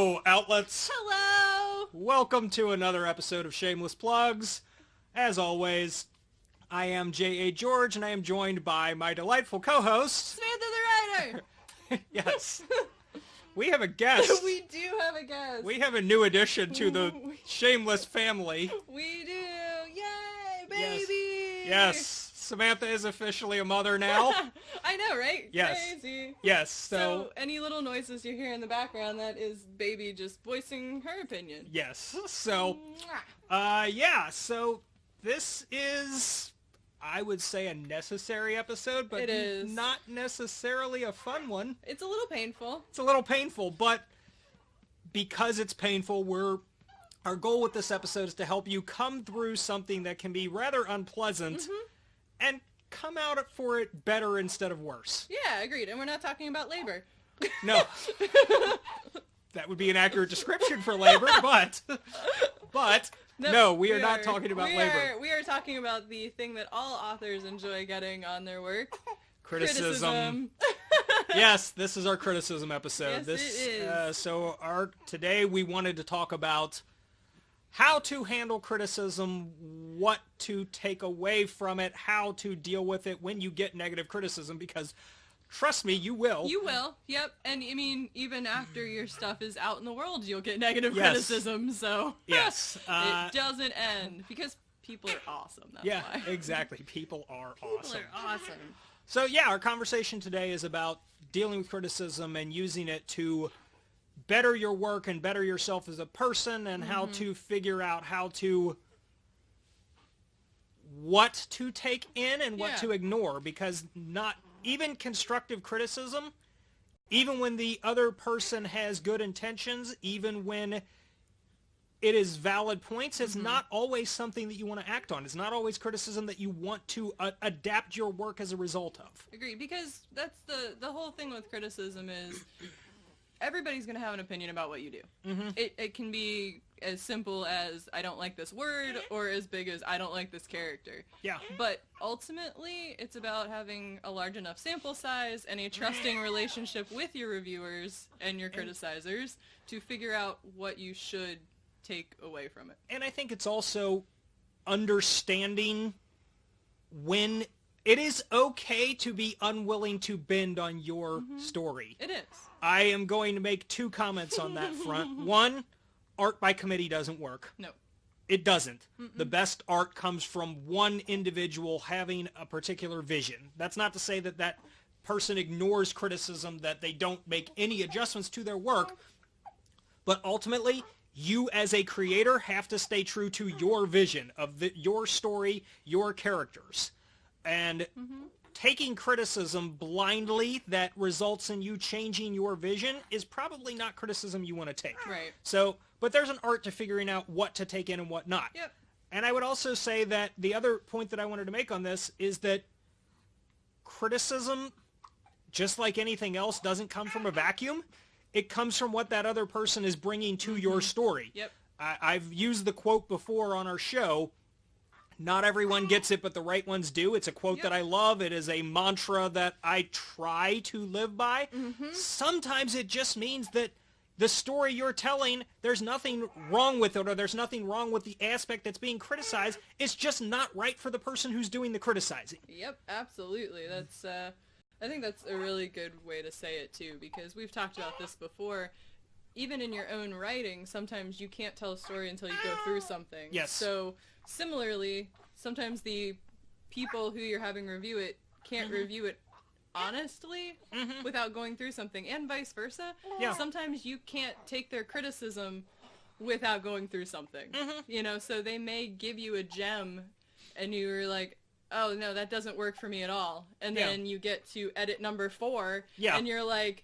Hello, outlets. Hello! Welcome to another episode of Shameless Plugs. As always, I am J.A. George, and I am joined by my delightful co-host... Samantha the Writer! Yes. We have a guest. We do have a guest. We have a new addition to the Shameless family. We do! Yay, baby! Yes. Samantha is officially a mother now. I know, right? Yes. Crazy. Yes, So any little noises you hear in the background, that is baby just voicing her opinion. Yes. So, so this is, I would say, a necessary episode, but It is. not necessarily a fun one. It's a little painful. It's a little painful, but because it's painful, our goal with this episode is to help you come through something that can be rather unpleasant and come out for it better instead of worse. Yeah, agreed. And we're not talking about labor. No. That would be an accurate description for labor, but no, we are not talking about labor. We are talking about the thing that all authors enjoy getting on their work. Criticism. Yes, this is our criticism episode. Yes, it is. So today we wanted to talk about how to handle criticism, what to take away from it, how to deal with it when you get negative criticism, because trust me, you will. You will, yep. And I mean, even after your stuff is out in the world, you'll get negative Yes. criticism, so Yes. it doesn't end, because people are awesome, that's Yeah, why. exactly. People are awesome. People are awesome. So yeah, our conversation today is about dealing with criticism and using it to better your work and better yourself as a person, and how to figure out what to take in and what to ignore, because not even constructive criticism, even when the other person has good intentions, even when it is valid points, it's not always something that you want to act on. It's not always criticism that you want to adapt your work as a result of. Agreed, because that's the whole thing with criticism is everybody's going to have an opinion about what you do. It can be as simple as, I don't like this word, or as big as, I don't like this character. Yeah. But ultimately, it's about having a large enough sample size and a trusting relationship with your reviewers and your criticizers to figure out what you should take away from it. And I think it's also understanding when it is okay to be unwilling to bend on your story. It is. I am going to make two comments on that front. One, art by committee doesn't work. No. It doesn't. The best art comes from one individual having a particular vision. That's not to say that that person ignores criticism, that they don't make any adjustments to their work, but ultimately, you as a creator have to stay true to your vision of your story, your characters. And taking criticism blindly that results in you changing your vision is probably not criticism you want to take. Right. So, but there's an art to figuring out what to take in and what not. Yep. And I would also say that the other point that I wanted to make on this is that criticism, just like anything else, doesn't come from a vacuum. It comes from what that other person is bringing to your story. Yep. I've used the quote before on our show. Not everyone gets it, but the right ones do. It's a quote that I love. It is a mantra that I try to live by. Sometimes it just means that the story you're telling, there's nothing wrong with it, or there's nothing wrong with the aspect that's being criticized. It's just not right for the person who's doing the criticizing. Yep, absolutely. That's I think that's a really good way to say it too, because we've talked about this before. Even in your own writing, sometimes you can't tell a story until you go through something. Yes. So similarly, sometimes the people who you're having review it can't review it honestly without going through something, and vice versa. Yeah. Sometimes you can't take their criticism without going through something. You know, so they may give you a gem and you're like, oh no, that doesn't work for me at all. And then you get to edit number 4 and you're like,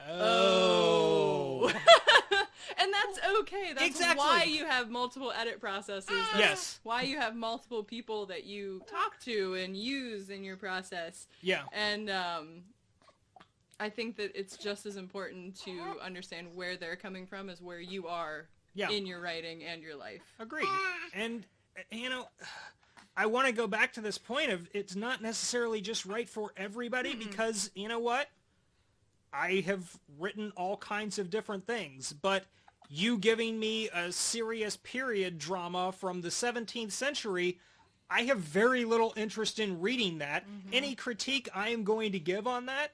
oh. And that's okay. That's why you have multiple edit processes. That's why you have multiple people that you talk to and use in your process. Yeah. And I think that it's just as important to understand where they're coming from as where you are in your writing and your life. Agreed. And, you know, I want to go back to this point of it's not necessarily just right for everybody because, you know what? I have written all kinds of different things, but you giving me a serious period drama from the 17th century, I have very little interest in reading that. Any critique I am going to give on that,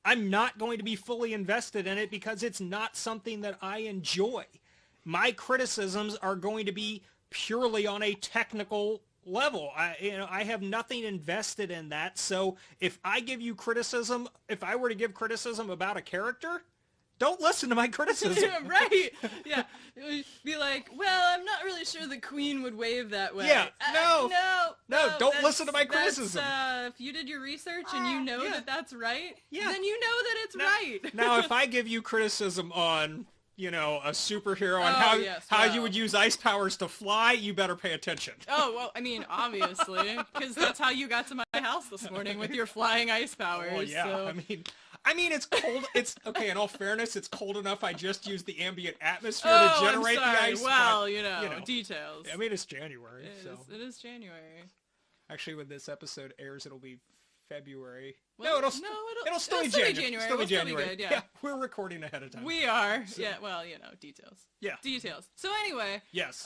I'm not going to be fully invested in it because it's not something that I enjoy. My criticisms are going to be purely on a technical level. I have nothing invested in that. So if I give you criticism, if I were to give criticism about a character, don't listen to my criticism. Right. Yeah. Be like, well, I'm not really sure the Queen would wave that way. Yeah. No, don't listen to my criticism. If you did your research and you know that that's right, then you know that it's right. Now, if I give you criticism on, a superhero and how you would use ice powers to fly, you better pay attention. Oh, well, I mean, obviously, because that's how you got to my house this morning with your flying ice powers. Oh, yeah. So. I mean, it's cold. It's okay. In all fairness, it's cold enough. I just used the ambient atmosphere to generate the ice. Well, details. I mean, it's January. It is January. Actually, when this episode airs, it'll be February. Well, it'll still be January. It'll still be good, yeah. We're recording ahead of time. We are. So. Yeah. Well, details. Yeah. Details. So anyway. Yes.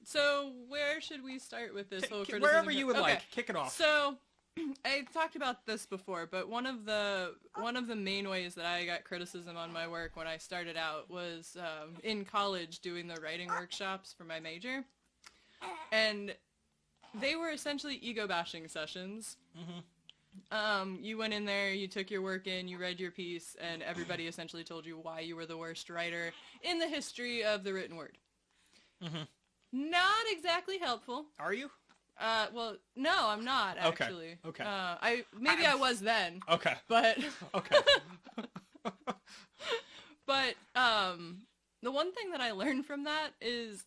So where should we start with this whole criticism? Wherever you would like. Kick it off. So. I talked about this before, but one of the main ways that I got criticism on my work when I started out was in college doing the writing workshops for my major, and they were essentially ego bashing sessions. You went in there, you took your work in, you read your piece, and everybody essentially told you why you were the worst writer in the history of the written word. Not exactly helpful. Are you? Well, no, I'm not, actually. Okay. I was then. Okay. But... Okay. But, the one thing that I learned from that is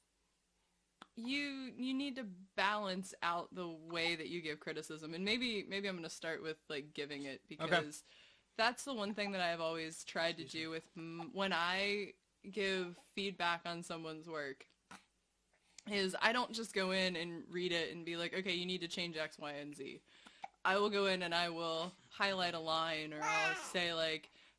you need to balance out the way that you give criticism. And maybe I'm going to start with, giving it, because that's the one thing that I've always tried to do with when I give feedback on someone's work. Is I don't just go in and read it and be like, okay, you need to change X, Y, and Z. I will go in and I will highlight a line, or I'll say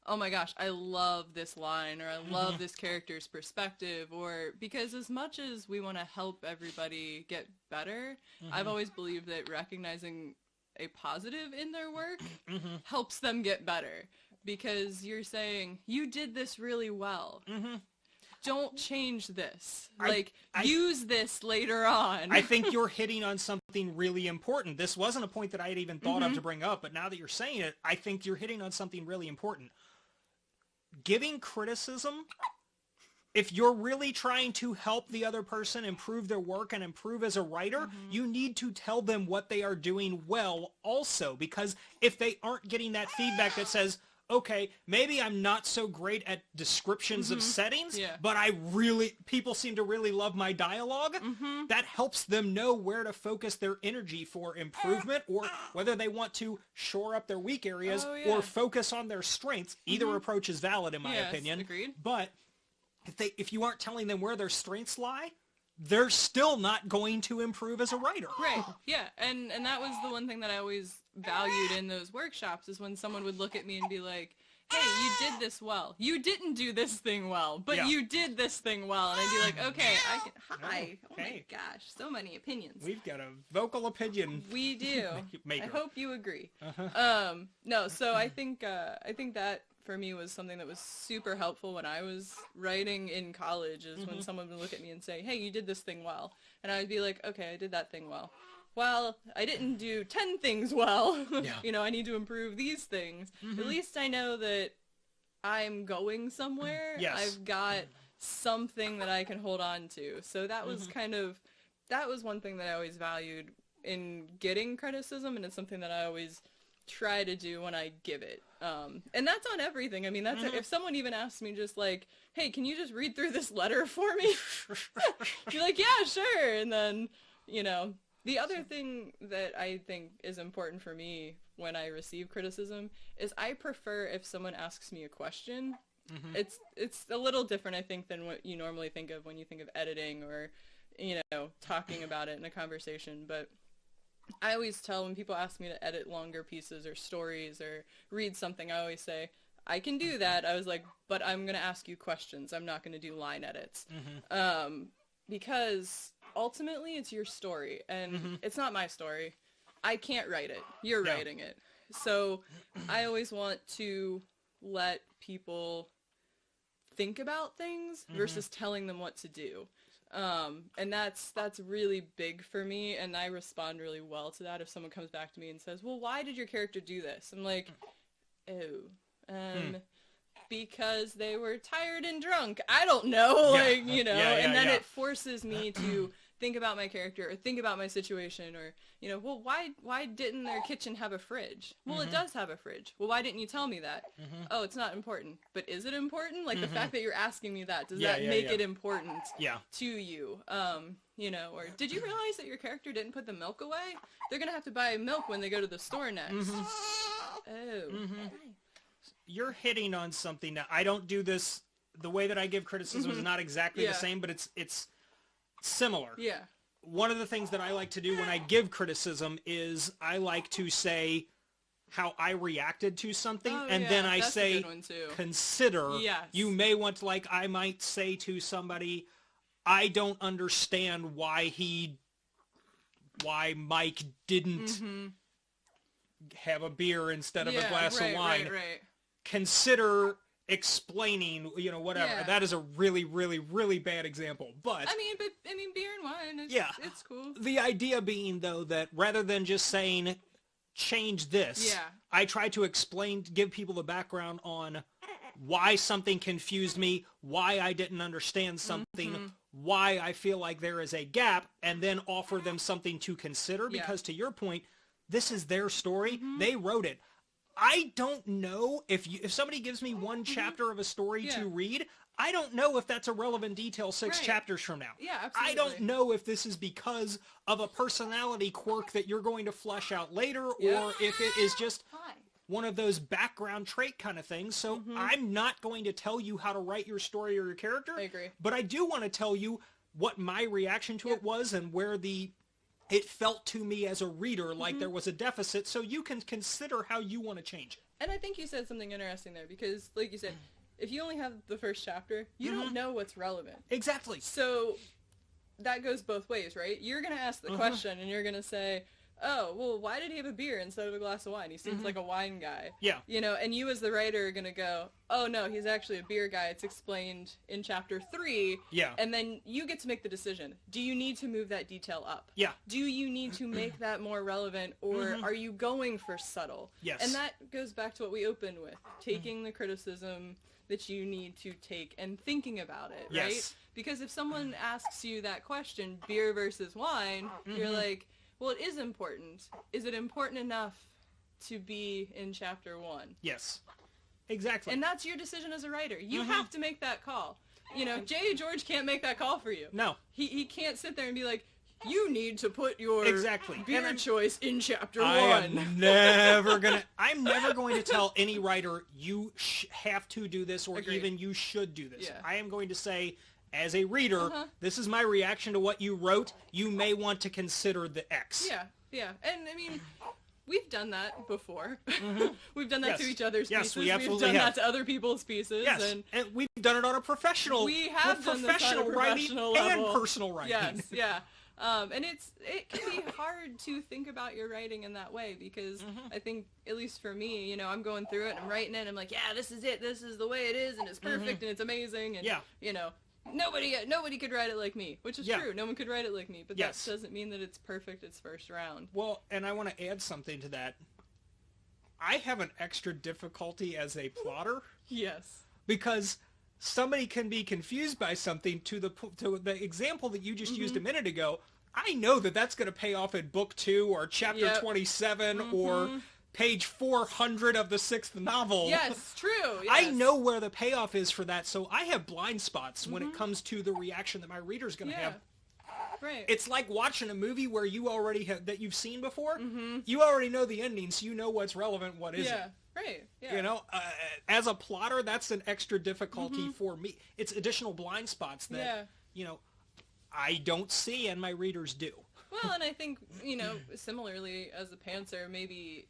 oh my gosh, I love this line, or I love this character's perspective, or because as much as we want to help everybody get better, I've always believed that recognizing a positive in their work helps them get better, because you're saying, you did this really well. Don't change this. Use this later on. I think you're hitting on something really important. This wasn't a point that I had even thought of to bring up, but now that you're saying it, I think you're hitting on something really important. Giving criticism, if you're really trying to help the other person improve their work and improve as a writer, you need to tell them what they are doing well also, because if they aren't getting that feedback that says, okay, maybe I'm not so great at descriptions of settings, but people seem to really love my dialogue. That helps them know where to focus their energy for improvement, or whether they want to shore up their weak areas or focus on their strengths. Either approach is valid in my opinion. Agreed. But if you aren't telling them where their strengths lie, they're still not going to improve as a writer. Right. Yeah. And that was the one thing that I always valued in those workshops, is when someone would look at me and be like, hey, you did this well. You didn't do this thing well, but you did this thing well. And I'd be like, okay, hi. Oh my gosh, so many opinions. We've got a vocal opinion. We do. Maker. I hope you agree. No, so I think that for me was something that was super helpful when I was writing in college, is when someone would look at me and say, hey, you did this thing well. And I'd be like, okay, I did that thing well. Well, I didn't do 10 things well. I need to improve these things. At least I know that I'm going somewhere. I've got something that I can hold on to. So that was that was one thing that I always valued in getting criticism, and it's something that I always try to do when I give it. And that's on everything. I mean, that's if someone even asks me just hey, can you just read through this letter for me? You're like, yeah, sure. And then, the other thing that I think is important for me when I receive criticism is I prefer if someone asks me a question. It's a little different, I think, than what you normally think of when you think of editing or, talking about it in a conversation. But I always tell when people ask me to edit longer pieces or stories or read something, I always say, I can do that. I was like, but I'm going to ask you questions. I'm not going to do line edits. Because ultimately it's your story, and it's not my story. I can't write it. You're writing it. So I always want to let people think about things versus telling them what to do. And that's really big for me, and I respond really well to that if someone comes back to me and says, well, why did your character do this? I'm like, because they were tired and drunk. I don't know, and then it forces me to think about my character or think about my situation, or, well, why didn't their kitchen have a fridge? Well, it does have a fridge. Well, why didn't you tell me that? Oh, it's not important. But is it important? Like, the fact that you're asking me that, does that make it important to you? Or did you realize that your character didn't put the milk away? They're going to have to buy milk when they go to the store next. You're hitting on something that I don't do this. The way that I give criticism is not exactly the same, but it's similar. Yeah. One of the things that I like to do when I give criticism is I like to say how I reacted to something, and then I say, consider. Yes. You may want to, like, I might say to somebody, I don't understand why Mike didn't have a beer instead of a glass of wine. Right. Consider explaining, whatever. Yeah. That is a really, really, really bad example. But I mean, beer and wine, it's cool. The idea being, though, that rather than just saying, change this, I try to give people the background on why something confused me, why I didn't understand something, why I feel like there is a gap, and then offer them something to consider, because to your point, this is their story. They wrote it. I don't know if somebody gives me one chapter of a story to read, I don't know if that's a relevant detail 6 chapters from now. Yeah, absolutely. I don't know if this is because of a personality quirk that you're going to flesh out later, or if it is just one of those background trait kind of things. So I'm not going to tell you how to write your story or your character. I agree. But I do want to tell you what my reaction to it was, and where it felt to me as a reader like there was a deficit, so you can consider how you want to change it. And I think you said something interesting there, because, like you said, if you only have the first chapter, you don't know what's relevant. Exactly. So that goes both ways, right? You're going to ask the question, and you're going to say, oh, well, why did he have a beer instead of a glass of wine? He seems like a wine guy. Yeah. And you as the writer are going to go, oh, no, he's actually a beer guy. It's explained in chapter 3. Yeah. And then you get to make the decision. Do you need to move that detail up? Yeah. Do you need to make that more relevant, or are you going for subtle? Yes. And that goes back to what we opened with, taking the criticism that you need to take and thinking about it, right? Yes. Because if someone asks you that question, beer versus wine, you're like, well, it is important. Is it important enough to be in chapter 1? Yes. Exactly. And that's your decision as a writer. You have to make that call. J. George can't make that call for you. No. He can't sit there and be like, you need to put your beer choice in chapter 1. I'm never going to tell any writer, you have to do this, or even you should do this. Yeah. I am going to say, as a reader, this is my reaction to what you wrote. You may want to consider the X. Yeah, yeah. And, I mean, we've done that before. We've done that to each other's pieces. We absolutely We've done that to other people's pieces. Yes, and we've done it on a professional We have done professional this on a writing professional level. And personal writing. Yes, yeah. And it can be hard to think about your writing in that way, because I think, at least for me, I'm going through it and I'm writing it and I'm like, yeah, this is it. This is the way it is, and it's perfect and it's amazing. And, nobody could write it like me, which is true. No one could write it like me, but that doesn't mean that it's perfect its first round. Well, and I want to add something to that. I have an extra difficulty as a plotter. Yes. Because somebody can be confused by something. To the example that you just used a minute ago, I know that that's going to pay off in book 2 or chapter 27 or page 400 of the 6th novel. Yes, true. Yes. I know where the payoff is for that, so I have blind spots when it comes to the reaction that my reader's going to have. Right. It's like watching a movie where you already that you've seen before. You already know the ending, so you know what's relevant, what isn't. Yeah. Right. Yeah. As a plotter, that's an extra difficulty for me. It's additional blind spots that I don't see and my readers do. Well, and I think similarly as a pantser, maybe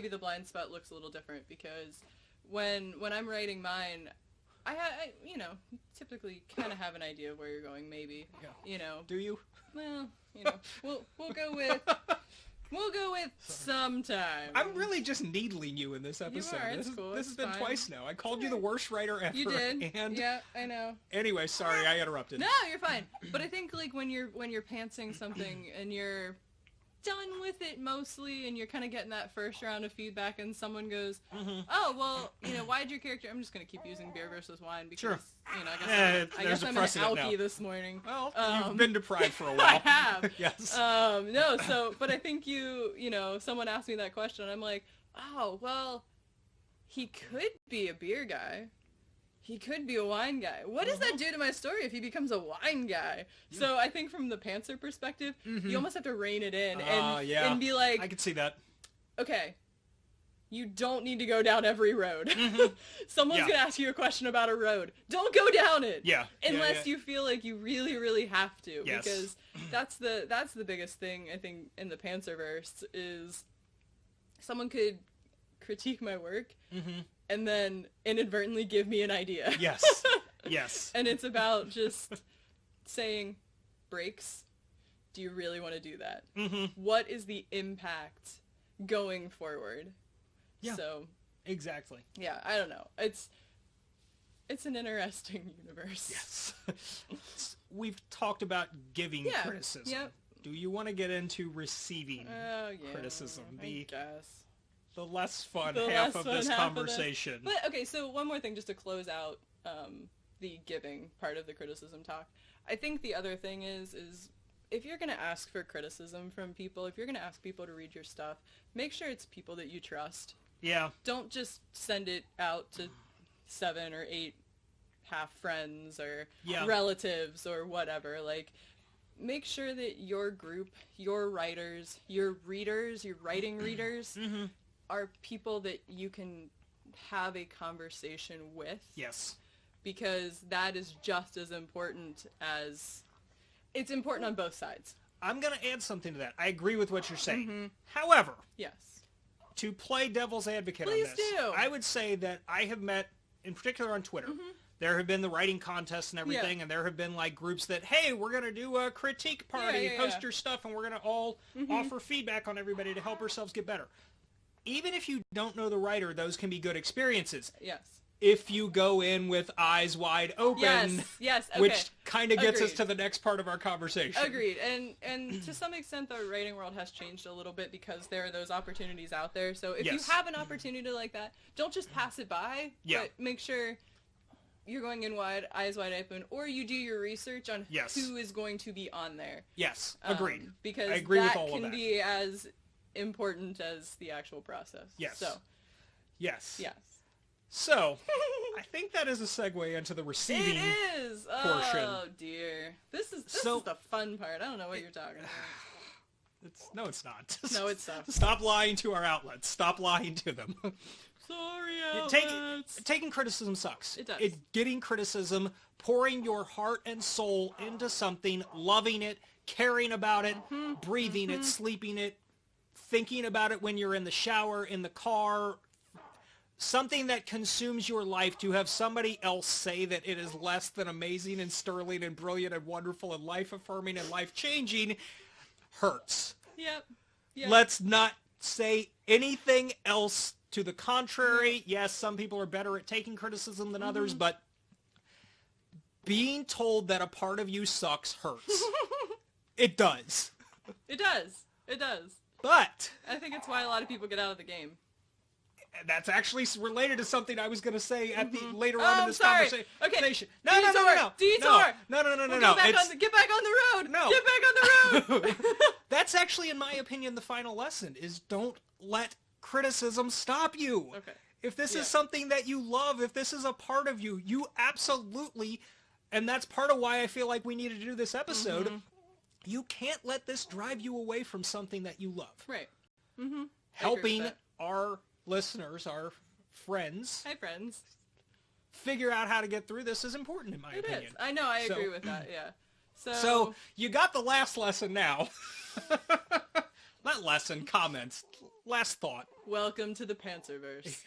the blind spot looks a little different, because when I'm writing mine, I you know, typically kind of have an idea of where you're going, maybe. Yeah. You know. Do you? Well, you know, we'll go with sometime. I'm really just needling you in this episode. You are. It's cool. This has been twice now. I called you the worst writer ever. You did. And yeah, I know. Anyway, sorry, I interrupted. No, you're fine. But I think like when you're pantsing something and you're done with it mostly, and you're kind of getting that first round of feedback, and someone goes, "Oh, well, you know, why'd your character?" I'm just gonna keep using beer versus wine because you know, I guess I'm an alky this morning. Well, you've been deprived for a while. I have. Yes. No, so, but I think you know, someone asked me that question, and I'm like, oh, well, he could be a beer guy. He could be a wine guy. What does that do to my story if he becomes a wine guy? Yeah. So I think from the pantser perspective, you almost have to rein it in and be like, I could see that. Okay, you don't need to go down every road. Someone's going to ask you a question about a road. Don't go down it. Yeah. Unless you feel like you really, really have to. Yes. Because that's the biggest thing, I think, in the pantserverse is someone could critique my work and then inadvertently give me an idea. Yes. Yes. And it's about just saying, breaks, do you really want to do that? What is the impact going forward? Yeah. So, exactly. Yeah, I don't know. It's an interesting universe. Yes. We've talked about giving criticism. Yep. Do you want to get into receiving criticism? I guess. The less fun half of this conversation. But okay, so one more thing just to close out the giving part of the criticism talk. I think the other thing is if you're going to ask for criticism from people, if you're going to ask people to read your stuff, make sure it's people that you trust. Yeah. Don't just send it out to 7 or 8 half friends or relatives or whatever. Like, make sure that your group, your writers, your readers, your writing readers are people that you can have a conversation with. Yes. Because that is just as important as... It's important on both sides. I'm going to add something to that. I agree with what you're saying. However... Yes. To play devil's advocate Please on this, do. I would say that I have met, in particular on Twitter, there have been the writing contests and everything, and there have been like groups that, hey, we're going to do a critique party, post your stuff, and we're going to all offer feedback on everybody to help ourselves get better. Even if you don't know the writer, those can be good experiences. Yes. If you go in with eyes wide open, yes, okay. Which kind of gets us to the next part of our conversation. Agreed. And to some extent, the writing world has changed a little bit because there are those opportunities out there. So if you have an opportunity like that, don't just pass it by, but make sure you're going in eyes wide open, or you do your research on who is going to be on there. Yes, agreed. Because I agree that with all of that. can be as important as the actual process. Yes. So. Yes. Yes. So, I think that is a segue into the receiving portion. Oh, dear. This is the fun part. I don't know what you're talking about. No, it's not. No, it's not. Stop lying to our outlets. Stop lying to them. Sorry, outlets. Taking criticism sucks. It does. It's getting criticism, pouring your heart and soul into something, loving it, caring about it, breathing it, sleeping it, thinking about it when you're in the shower, in the car, something that consumes your life. To have somebody else say that it is less than amazing and sterling and brilliant and wonderful and life-affirming and life-changing hurts. Yep. Let's not say anything else to the contrary. Yes, some people are better at taking criticism than others, but being told that a part of you sucks hurts. It does. It does. It does. But I think it's why a lot of people get out of the game. That's actually related to something I was going to say at the later on in this conversation. Okay. No. Detour. No. Get back on the road. No. Get back on the road. That's actually, in my opinion, the final lesson is don't let criticism stop you. Okay. If this is something that you love, if this is a part of you, you absolutely, and that's part of why I feel like we needed to do this episode, you can't let this drive you away from something that you love. Right. Helping our listeners, our friends. Hi, friends. Figure out how to get through this is important, in my opinion. It is. I know. I agree with that. Yeah. So you got the last lesson now. Not lesson, comments. Last thought. Welcome to the Pantserverse.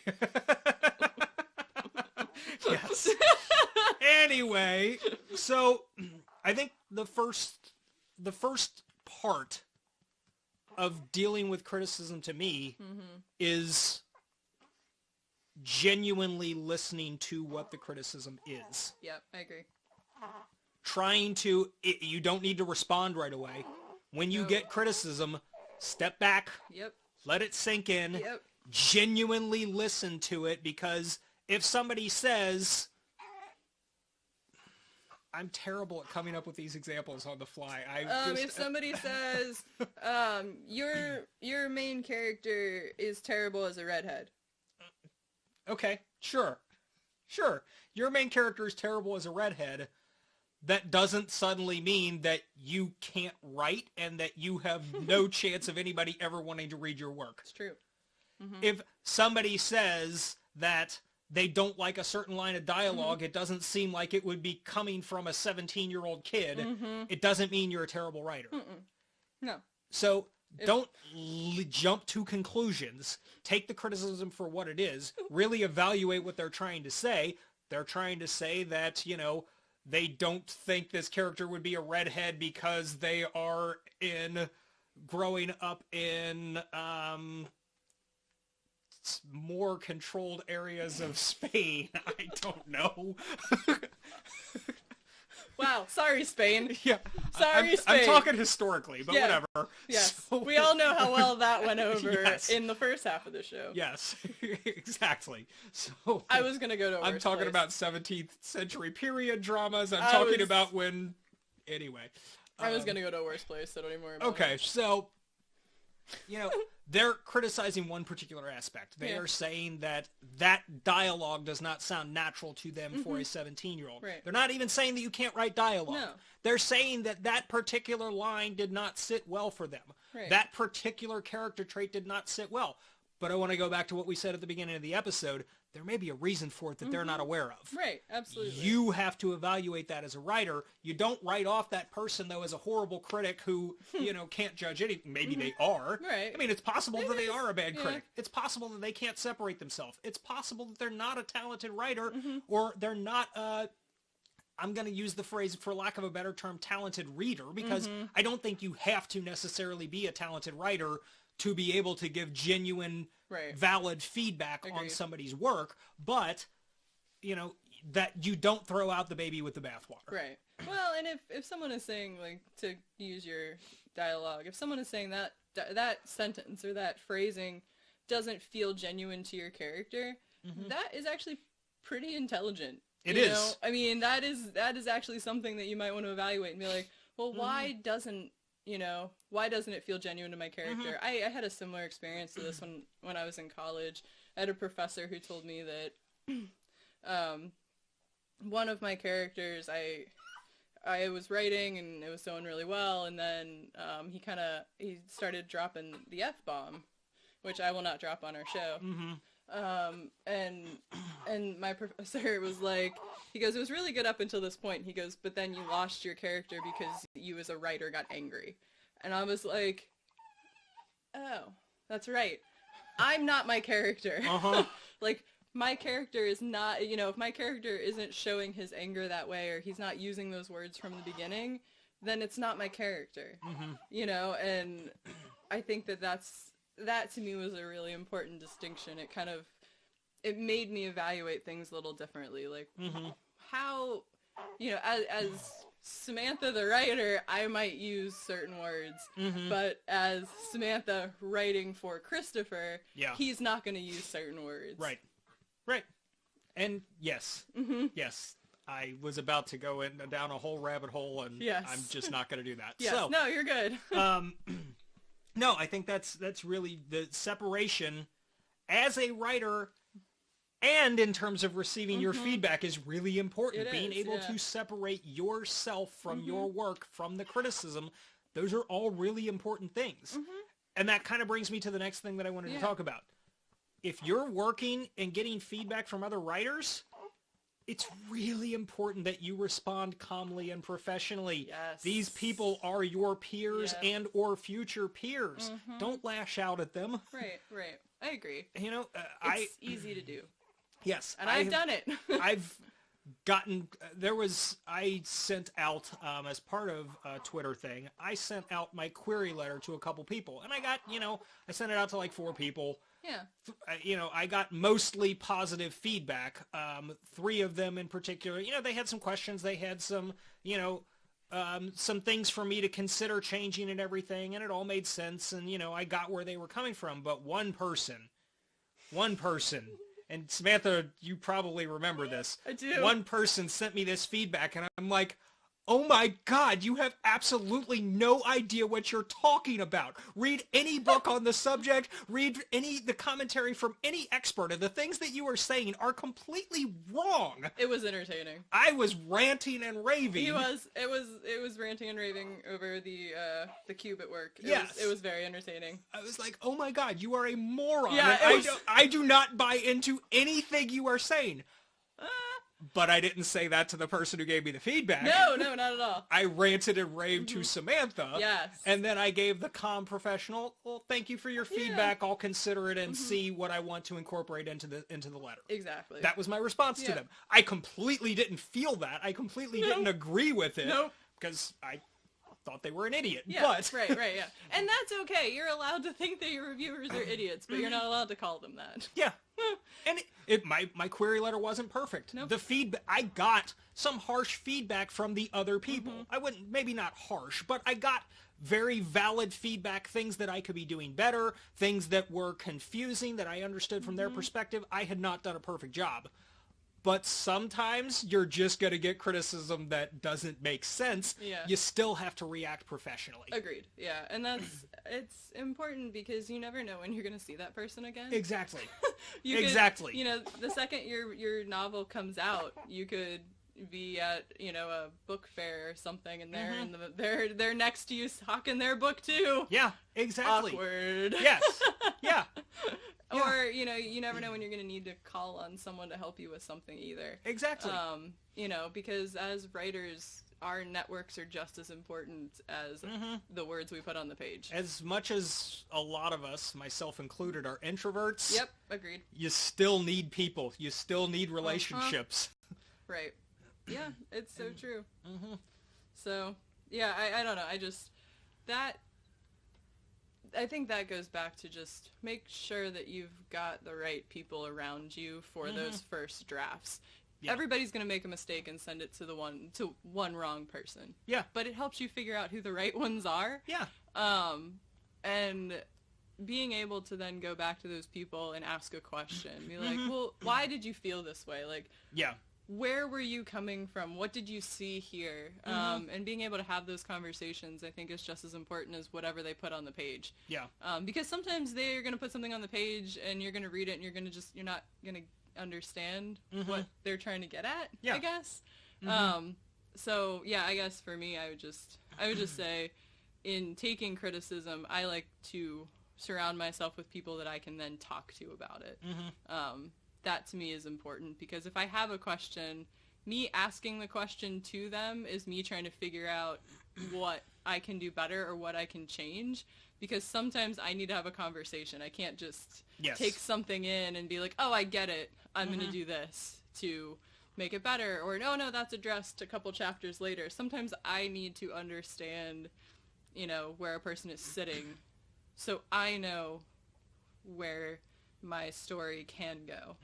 Yes. Anyway, so I think the first part of dealing with criticism to me is genuinely listening to what the criticism is. Yep, I agree. You don't need to respond right away. When you get criticism, step back. Yep. Let it sink in. Yep. Genuinely listen to it, because if somebody says, I'm terrible at coming up with these examples on the fly. If somebody says, your main character is terrible as a redhead. Okay, sure. Your main character is terrible as a redhead. That doesn't suddenly mean that you can't write and that you have no chance of anybody ever wanting to read your work. It's true. If somebody says that they don't like a certain line of dialogue, it doesn't seem like it would be coming from a 17-year-old kid. It doesn't mean you're a terrible writer. No. So don't jump to conclusions. Take the criticism for what it is. Really evaluate what they're trying to say. They're trying to say that, they don't think this character would be a redhead because they are growing up in more controlled areas of Spain. I don't know. Wow, sorry, Spain. Yeah, Spain. I'm talking historically, but whatever. Yes, so, we all know how well that went over in the first half of the show. Yes, exactly. So I was gonna go to. I'm talking about 17th century period dramas. I'm talking about when. Anyway, I was gonna go to a worse place, so don't even worry about it. Okay, so they're criticizing one particular aspect. They are saying that dialogue does not sound natural to them for a 17-year-old. Right. They're not even saying that you can't write dialogue. No. They're saying that particular line did not sit well for them. Right. That particular character trait did not sit well. But I want to go back to what we said at the beginning of the episode. There may be a reason for it that they're not aware of. Right, absolutely. You have to evaluate that as a writer. You don't write off that person, though, as a horrible critic who, can't judge anything. Maybe they are. Right. I mean, it's possible that they are a bad critic. It's possible that they can't separate themselves. It's possible that they're not a talented writer, or they're not I'm going to use the phrase, for lack of a better term, talented reader, because I don't think you have to necessarily be a talented writer to be able to give genuine, valid feedback on somebody's work, but, that you don't throw out the baby with the bathwater. Right. Well, and if someone is saying, like, to use your dialogue, if someone is saying that sentence or that phrasing doesn't feel genuine to your character, that is actually pretty intelligent. It is. I mean, that is actually something that you might want to evaluate and be like, well, why doesn't it feel genuine to my character? I had a similar experience to this when I was in college. I had a professor who told me that one of my characters, I was writing and it was going really well, and then he started dropping the F-bomb, which I will not drop on our show. And my professor was like, he goes, it was really good up until this point. He goes, but then you lost your character because you as a writer got angry. And I was like, oh, that's right. I'm not my character. Like, my character is not, if my character isn't showing his anger that way, or he's not using those words from the beginning, then it's not my character. And I think that to me was a really important distinction. It made me evaluate things a little differently. Like, how, as Samantha the writer, I might use certain words, but as Samantha writing for Christopher, he's not going to use certain words. Right. And yes, yes, I was about to go down a whole rabbit hole, and I'm just not going to do that. Yes. So, no, you're good. No, I think that's really the separation as a writer, and in terms of receiving your feedback, is really important. Being able to separate yourself from your work, from the criticism, those are all really important things. And that kind of brings me to the next thing that I wanted to talk about. If you're working and getting feedback from other writers, it's really important that you respond calmly and professionally. Yes. These people are your peers and or future peers. Don't lash out at them. Right. I agree. It's easy to do. Yes. And I've done it. I've gotten, I sent out, as part of a Twitter thing, I sent out my query letter to a couple people. And I got, I sent it out to like 4 people. Yeah. I got mostly positive feedback. 3 of them in particular, they had some questions. They had some, some things for me to consider changing and everything. And it all made sense. And, I got where they were coming from. But one person, and Samantha, you probably remember this. I do. One person sent me this feedback, and I'm like, oh my God, you have absolutely no idea what you're talking about. Read any book on the subject, read the commentary from any expert, and the things that you are saying are completely wrong. It was entertaining. I was ranting and raving. It was ranting and raving over the cube at work. It was very entertaining. I was like, oh my God, you are a moron. Yeah, I do not buy into anything you are saying. But I didn't say that to the person who gave me the feedback. No, not at all. I ranted and raved to Samantha. Yes. And then I gave the calm professional, well, thank you for your feedback. I'll consider it and see what I want to incorporate into the letter. Exactly. That was my response to them. I completely didn't feel that. I completely didn't agree with it. Nope. Because I thought they were an idiot. Yeah, but right, yeah. And that's okay. You're allowed to think that your reviewers are idiots, but you're not allowed to call them that. Yeah. And my query letter wasn't perfect. Nope. The feedback, I got some harsh feedback from the other people. I wouldn't, maybe not harsh, but I got very valid feedback, things that I could be doing better, things that were confusing that I understood from their perspective. I had not done a perfect job. But sometimes you're just going to get criticism that doesn't make sense. Yeah. You still have to react professionally. Agreed. Yeah. And it's important because you never know when you're going to see that person again. Exactly. Exactly. The second your novel comes out, you could be at, a book fair or something, and they're next to you hawking their book too. Yeah, exactly. Awkward. Yes. Yeah. Or, you never know when you're going to need to call on someone to help you with something either. Exactly. Because as writers, our networks are just as important as the words we put on the page. As much as a lot of us, myself included, are introverts. Yep, agreed. You still need people. You still need relationships. Right. Yeah, it's so true. So, yeah, I don't know. I think that goes back to just make sure that you've got the right people around you for those first drafts. Yeah. Everybody's going to make a mistake and send it to one wrong person. Yeah. But it helps you figure out who the right ones are. Yeah. And being able to then go back to those people and ask a question. Be like, well, why did you feel this way? Like, yeah. Where were you coming from? What did you see here? And being able to have those conversations, I think, is just as important as whatever they put on the page. Yeah. Because sometimes they're going to put something on the page and you're going to read it and you're not going to understand what they're trying to get at, I guess. So, yeah, I guess for me, I would just say in taking criticism, I like to surround myself with people that I can then talk to about it. That to me is important because if I have a question, me asking the question to them is me trying to figure out what I can do better or what I can change, because sometimes I need to have a conversation. I can't just take something in and be like, oh, I get it. I'm going to do this to make it better. Or no, that's addressed a couple chapters later. Sometimes I need to understand, where a person is sitting so I know where my story can go.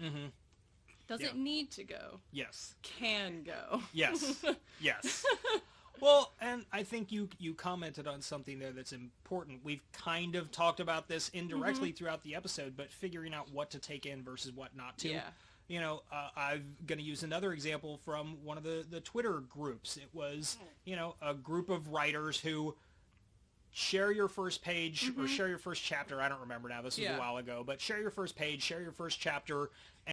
Doesn't need to go. Yes. Can go. Yes. Yes. Well, and I think you commented on something there that's important. We've kind of talked about this indirectly throughout the episode, but figuring out what to take in versus what not to. Yeah. I'm going to use another example from one of the Twitter groups. It was, a group of writers who share your first page or share your first chapter. I don't remember now. This was a while ago. But share your first page, share your first chapter,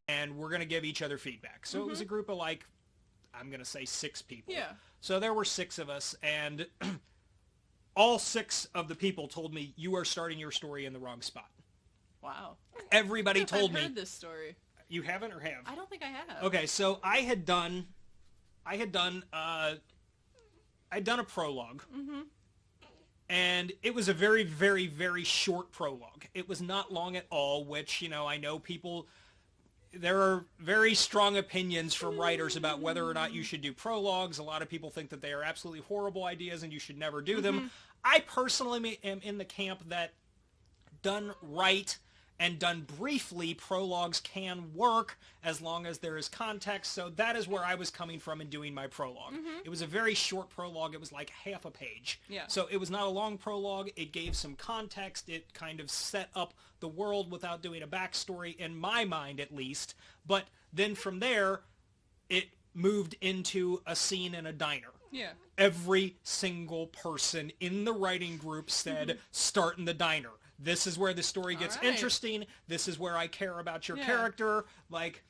and we're going to give each other feedback. So it was a group of I'm going to say 6 people. Yeah. So there were 6 of us, and all 6 of the people told me, you are starting your story in the wrong spot. Wow. Everybody told me. I've heard this story. You haven't or have? I don't think I have. Okay, so I had done a prologue. And it was a very, very, very short prologue. It was not long at all, which, I know people, there are very strong opinions from writers about whether or not you should do prologues. A lot of people think that they are absolutely horrible ideas and you should never do them. I personally am in the camp that done right and done briefly, prologues can work as long as there is context. So that is where I was coming from in doing my prologue. It was a very short prologue. It was like half a page. Yeah. So it was not a long prologue. It gave some context. It kind of set up the world without doing a backstory, in my mind at least. But then from there, it moved into a scene in a diner. Yeah. Every single person in the writing group said, start in the diner. This is where the story gets interesting. This is where I care about your character. Like,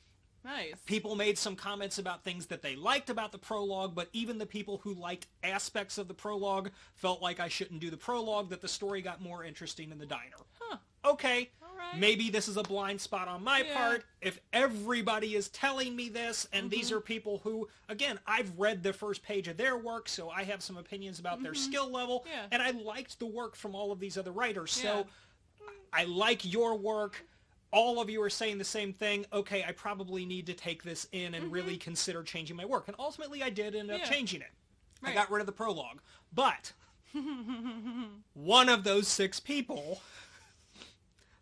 nice. People made some comments about things that they liked about the prologue, but even the people who liked aspects of the prologue felt like I shouldn't do the prologue, that the story got more interesting in the diner. Huh. Okay, maybe this is a blind spot on my part. If everybody is telling me this, and these are people who, again, I've read the first page of their work, so I have some opinions about their skill level, and I liked the work from all of these other writers, so I like your work. All of you are saying the same thing. Okay, I probably need to take this in and really consider changing my work. And ultimately, I did end up changing it. I got rid of the prologue. But one of those 6 people,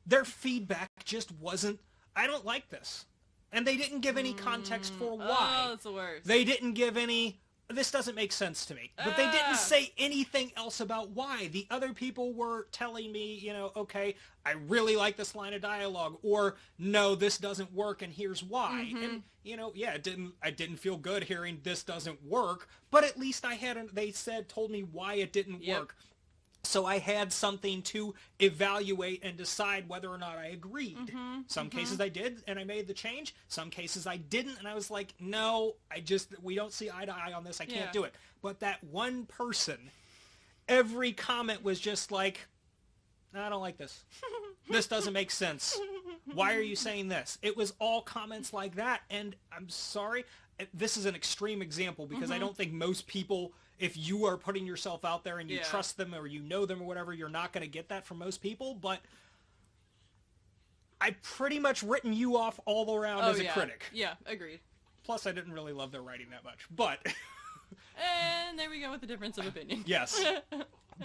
their feedback just wasn't, I don't like this. And they didn't give any context for why. Oh, that's the worst. They didn't give any, this doesn't make sense to me. But they didn't say anything else about why. The other people were telling me, you know, okay, I really like this line of dialogue, or no, this doesn't work and here's why. And, you know, yeah, I didn't feel good hearing this doesn't work, but at least they told me why it didn't work. So I had something to evaluate and decide whether or not I agreed. Some cases I did, and I made the change. Some cases I didn't, and I was like, no, we don't see eye to eye on this. I can't do it. But that one person, every comment was just like, I don't like this. This doesn't make sense. Why are you saying this? It was all comments like that, and I'm sorry. This is an extreme example because I don't think most people, if you are putting yourself out there and you trust them or you know them or whatever, you're not going to get that from most people. But I've pretty much written you off all around as a critic. Yeah, agreed. Plus, I didn't really love their writing that much. But and there we go with the difference of opinion. Yes.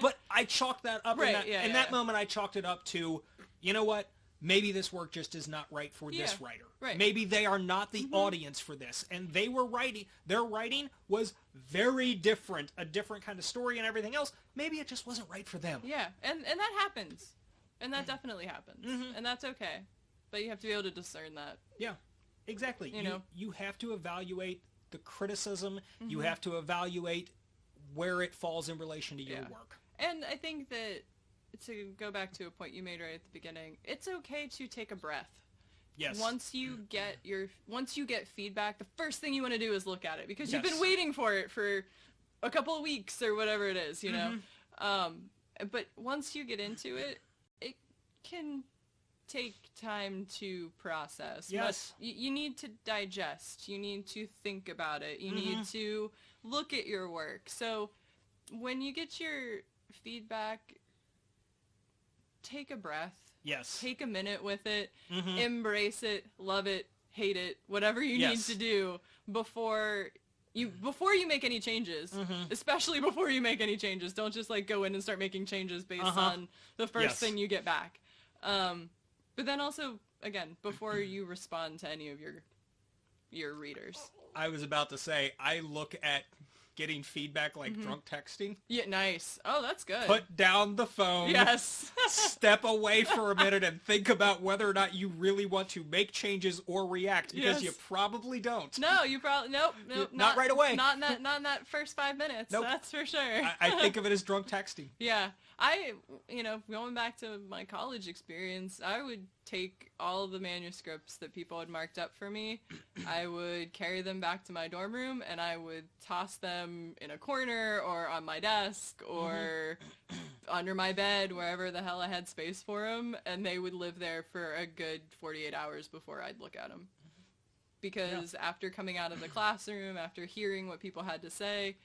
But I chalked that up. In that moment, I chalked it up to, you know what? Maybe this work just is not right for this writer. Maybe they are not the audience for this. And their writing was very different, a different kind of story and everything else. Maybe it just wasn't right for them. Yeah, and that happens. And that definitely happens. And that's okay. But you have to be able to discern that. Yeah, exactly. You have to evaluate the criticism. You have to evaluate where it falls in relation to your work. And I think that, to go back to a point you made right at the beginning, it's okay to take a breath. Yes. Once you get feedback, the first thing you want to do is look at it, because you've been waiting for it for a couple of weeks or whatever it is, you know. But once you get into it, it can take time to process. Yes. But you need to digest. You need to think about it. You need to look at your work. So when you get your feedback, take a breath. Yes. Take a minute with it. Embrace it. Love it. Hate it. Whatever you need to do before you make any changes. Especially before you make any changes. Don't just like go in and start making changes based on the first thing you get back. But then also, again, before you respond to any of your readers. I was about to say, I look at getting feedback like drunk texting. Yeah, nice. Oh, that's good. Put down the phone. Yes. Step away for a minute and think about whether or not you really want to make changes or react, because you probably don't. No, you probably nope. Not right away. Not in that first 5 minutes. Nope. That's for sure. I think of it as drunk texting. Yeah. Going back to my college experience, I would take all of the manuscripts that people had marked up for me. I would carry them back to my dorm room, and I would toss them in a corner or on my desk or under my bed, wherever the hell I had space for them, and they would live there for a good 48 hours before I'd look at them. Because after coming out of the classroom, after hearing what people had to say,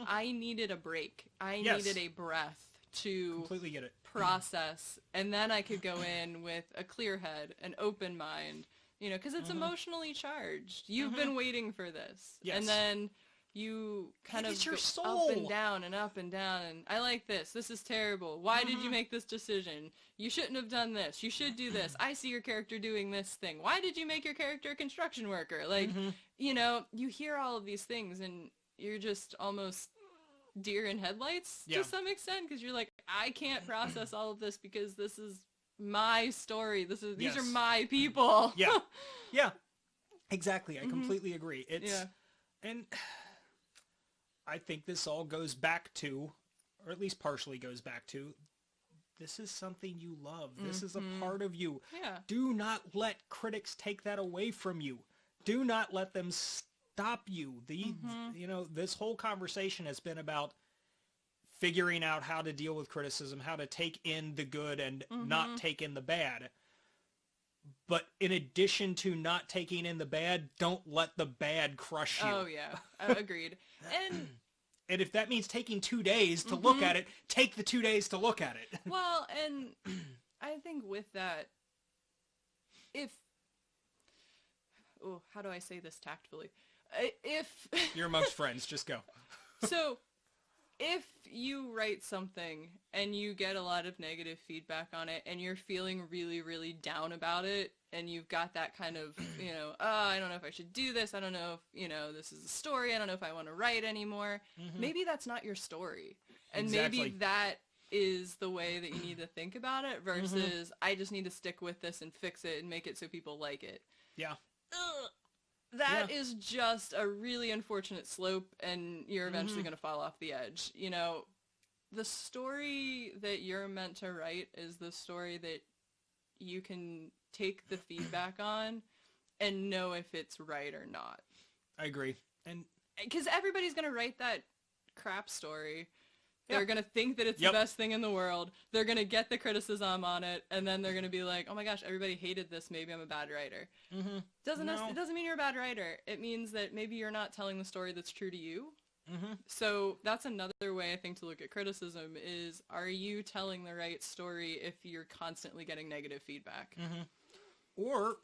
I needed a break. I needed a breath to completely get it. Process, and then I could go in with a clear head, an open mind, You know, because it's emotionally charged. You've been waiting for this. Yes. And then you kind of your go soul. up and down and up and down. And I like this. This is terrible. Why did you make this decision? You shouldn't have done this. You should do this. I see your character doing this thing. Why did you make your character a construction worker? Like, you know, you hear all of these things and you're just almost deer in headlights to some extent, because you're like, I can't process all of this because this is my story. These are my people. Yeah, exactly. I completely agree. And I think this all goes back to, or at least partially goes back to, this is something you love. This is a part of you. Do not let critics take that away from you. Do not let them stop you. You know, this whole conversation has been about figuring out how to deal with criticism, how to take in the good and not take in the bad. But in addition to not taking in the bad, don't let the bad crush you. Oh, yeah. Agreed. And if that means taking 2 days to look at it, take the 2 days to look at it. Well, and I think with that, how do I say this tactfully? You're amongst friends, just go. So, if you write something and you get a lot of negative feedback on it and you're feeling really, really down about it, and you've got that kind of, you know, I don't know if I should do this. I don't know if, you know, this is a story. I don't know if I want to write anymore. Maybe that's not your story. And maybe that is the way that you need to think about it versus I just need to stick with this and fix it and make it so people like it. Yeah. That is just a really unfortunate slope, and you're eventually going to fall off the edge. You know, the story that you're meant to write is the story that you can take the feedback on and know if it's right or not. I agree. And because everybody's going to write that crap story. They're going to think that it's the best thing in the world. They're going to get the criticism on it, and then they're going to be like, oh my gosh, everybody hated this. Maybe I'm a bad writer. It doesn't mean you're a bad writer. It means that maybe you're not telling the story that's true to you. So that's another way I think to look at criticism is, are you telling the right story if you're constantly getting negative feedback? Or,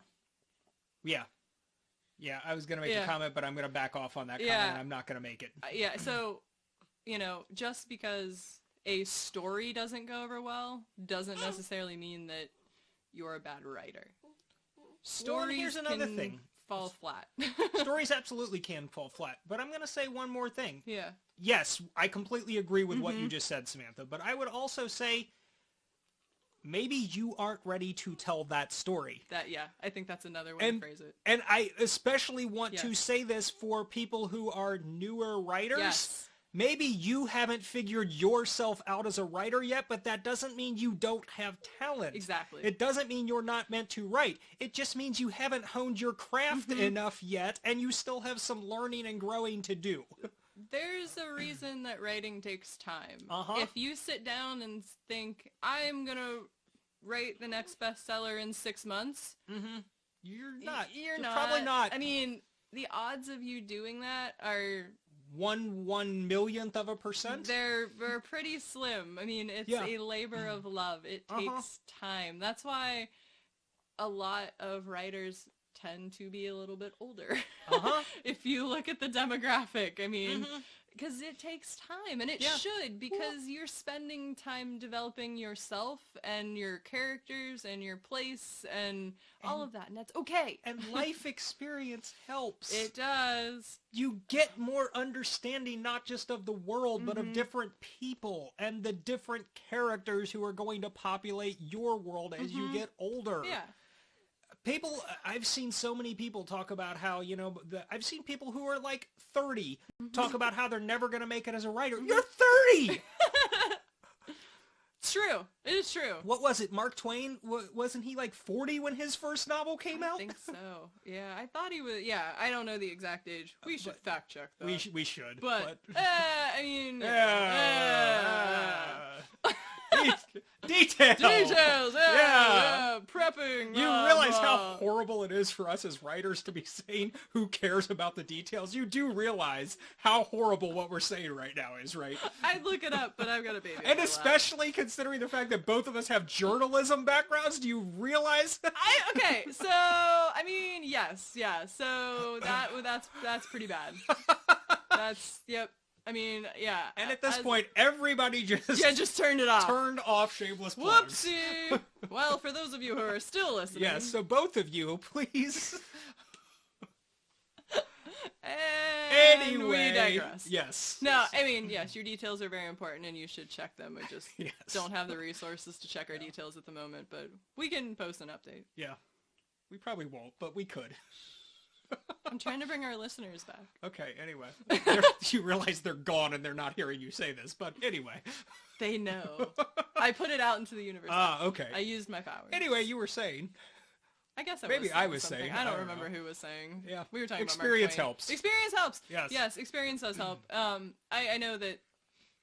I was going to make a comment, but I'm going to back off on that comment. And I'm not going to make it. So... You know, just because a story doesn't go over well doesn't necessarily mean that you're a bad writer. Stories can fall flat. Stories absolutely can fall flat. But I'm going to say one more thing. Yeah. Yes, I completely agree with what you just said, Samantha. But I would also say maybe you aren't ready to tell that story. I think that's another way to phrase it. And I especially want to say this for people who are newer writers. Yes. Maybe you haven't figured yourself out as a writer yet, but that doesn't mean you don't have talent. Exactly. It doesn't mean you're not meant to write. It just means you haven't honed your craft enough yet, and you still have some learning and growing to do. There's a reason that writing takes time. If you sit down and think, I'm going to write the next bestseller in 6 months, you're not. You're probably not. I mean, the odds of you doing that are... 1/1,000,000th of a percent? They're pretty slim. I mean, it's a labor of love. It takes time. That's why a lot of writers tend to be a little bit older. If you look at the demographic, I mean, because it takes time, and it should, because you're spending time developing yourself and your characters and your place and all of that, and that's okay. And life experience helps. It does. You get more understanding not just of the world, but of different people and the different characters who are going to populate your world as you get older. Yeah. I've seen so many people talk about how, you know, I've seen people who are like 30 talk about how they're never going to make it as a writer. You're 30! It's true. It is true. What was it? Mark Twain? Wasn't he like 40 when his first novel came out? I think so. Yeah, I thought he was. Yeah, I don't know the exact age. We should fact check that. We should. But I mean... Details! Details! Yeah! Prepping! You realize how horrible it is is for us as writers to be saying who cares about the details, you do realize how horrible what we're saying right now is, right? I'd look it up, but I've got a baby. And especially considering the fact that both of us have journalism backgrounds, do you realize? Okay, so, I mean, yes, yeah, so that's pretty bad. Yep. I mean, yeah. And at this point, everybody just turned it off. Turned off shameless plugs. Whoopsie! Well, for those of you who are still listening. Yes, so both of you, please. Anyway, we digress. Yes. No, I mean, yes, your details are very important and you should check them. We just don't have the resources to check our details at the moment, but we can post an update. Yeah. We probably won't, but we could. I'm trying to bring our listeners back. Okay, anyway. You realize they're gone and they're not hearing you say this, but anyway. They know. I put it out into the universe. Okay. I used my powers. Anyway, you were saying. I guess I was saying. I don't remember who was saying. Yeah. We were talking about experience helps. Experience helps. Yes. Yes, experience does help. I know that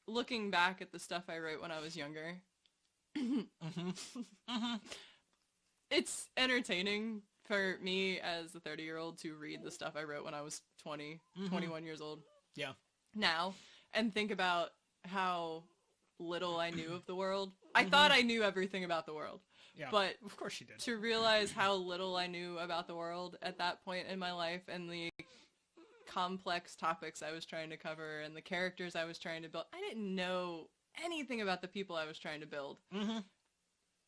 looking back at the stuff I wrote when I was younger, it's entertaining for me as a 30-year-old to read the stuff I wrote when I was 20, 21 years old. Yeah. Now, and think about how little I knew of the world. I thought I knew everything about the world. Yeah, but of course you did. To realize how little I knew about the world at that point in my life and the complex topics I was trying to cover and the characters I was trying to build, I didn't know anything about the people I was trying to build.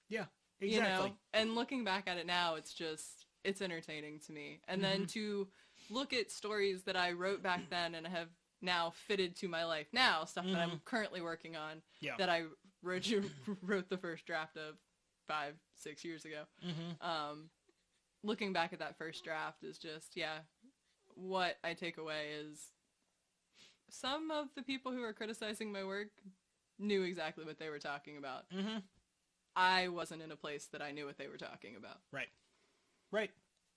Yeah, exactly. You know? And looking back at it now, it's entertaining to me. And then to look at stories that I wrote back then and have now fitted to my life now, stuff that I'm currently working on, that I wrote the first draft of 5-6 years ago. Looking back at that first draft is just, what I take away is some of the people who are criticizing my work knew exactly what they were talking about. I wasn't in a place that I knew what they were talking about. Right.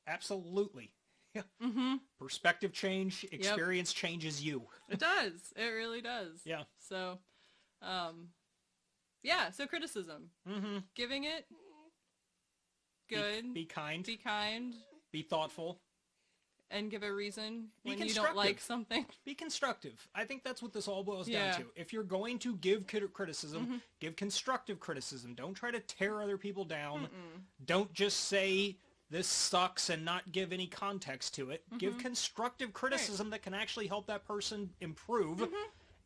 Absolutely. Yeah. Perspective change, experience changes you. It does. It really does. Yeah. So, so criticism. Giving it good. Be kind. Be kind. Be thoughtful. And give a reason when you don't like something. Be constructive. I think that's what this all boils down to. If you're going to give criticism, give constructive criticism. Don't try to tear other people down. Don't just say this sucks and not give any context to it. Give constructive criticism that can actually help that person improve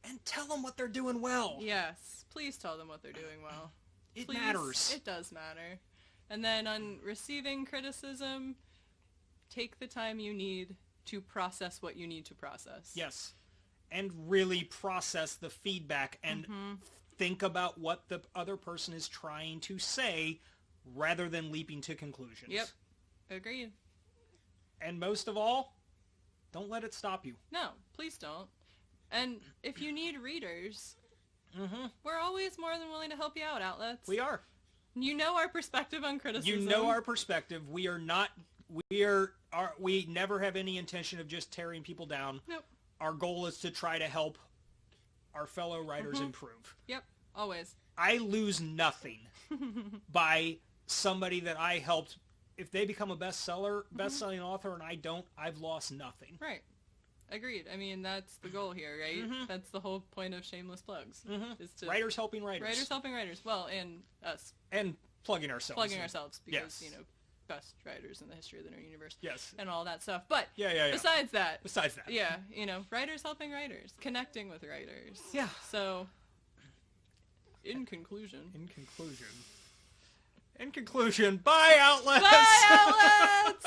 and tell them what they're doing well. Yes. Please tell them what they're doing well. It matters. It does matter. And then on receiving criticism, take the time you need to process what you need to process. Yes. And really process the feedback and think about what the other person is trying to say rather than leaping to conclusions. Yep. Agreed. And most of all, don't let it stop you. No, please don't. And if you need readers, we're always more than willing to help you out, outlets. We are. You know our perspective on criticism. You know our perspective. We never have any intention of just tearing people down. Nope. Our goal is to try to help our fellow writers improve. Yep, always. I lose nothing by somebody that I helped. If they become a best-selling author and I don't, I've lost nothing. Right. Agreed. I mean, that's the goal here, right? That's the whole point of shameless plugs. Is to writers helping writers. Writers helping writers. Well, and us. And plugging ourselves. Plugging ourselves because, best writers in the history of the known universe. Yes. And all that stuff. But besides that. Yeah, writers helping writers. Connecting with writers. Yeah. So, in conclusion, bye, outlets! Bye, outlets!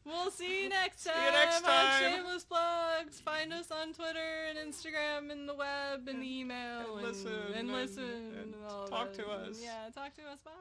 We'll see you next time. See you next time. On Shameless Plugs. Find us on Twitter and Instagram and the web and email. And listen. And all talk that. to us. Yeah, talk to us. Bye.